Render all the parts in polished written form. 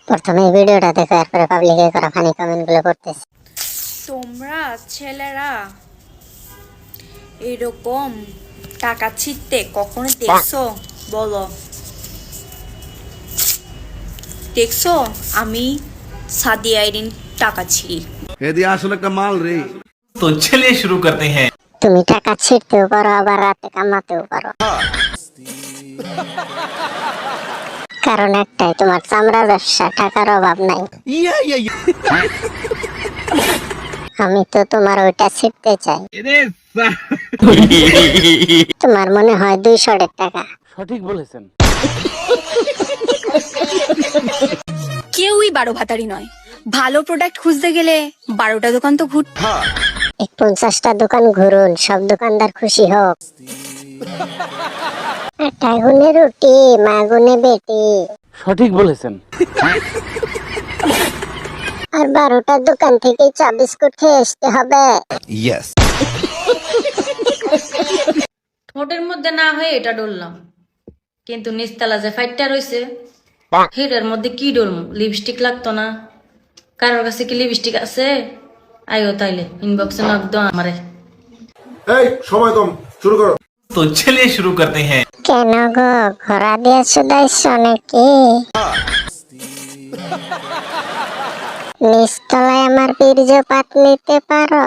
প্রথমে ভিডিওটা দেখো, এরপরে পাবলিকে করা ফানি কমেন্টগুলো করতেছি। তোমরা ছেলেরা এরকম টাকা ছিটতে কখনো দেখছো? বলো, দেখছো? আমি সাদিয়া আইরিন টাকা ছিড়ি। এদি আসলে একটা মাল রে। तो चलिए शुरू करते हैं। তুমি টাকা ছিঁড়তেও পারো, আবার রাতে কামাতেও পারো। কারণ একটাই, তোমার চামড়া ব্যবসা, টাকার অভাব নাই। আমি তো তোমার ওইটা ছিঁড়তে চাই। তোমার মনে হয় 200 টাকা। সঠিক বলেছেন। কেউই 12 ভাতারি নয়। ভালো প্রোডাক্ট খুঁজতে গেলে 12টা দোকান তো ঘুর। এই 50টা দোকান ঘুরুন, সব দোকানদার খুশি হোক। আটা গুনে রুটি, মা গুনে বেটি। সঠিক বলেছেন। আর 12টার দোকান থেকে চা বিস্কুট খেয়ে আসতে হবে। ঠোঁটের মধ্যে না হয়ে এটা ডললাম, কিন্তু নিচতলা যে ফাইটটা রয়েছে হেটার মধ্যে কি ডলম? লিপস্টিক লাগতো না? কারোর কাছে কি লিপস্টিক আছে? আইও তাইলে ইনবক্সে নক দাও আমারে। এই সময় কম, শুরু করো। तो चलिए शुरू करते हैं। কেন গো, ঘোড়া দিয়ে শুধাইছো নাকি? নিচতলায় আমার বীর্যপাত নিতে পারো?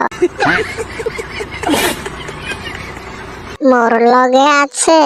মোর লগে আছে।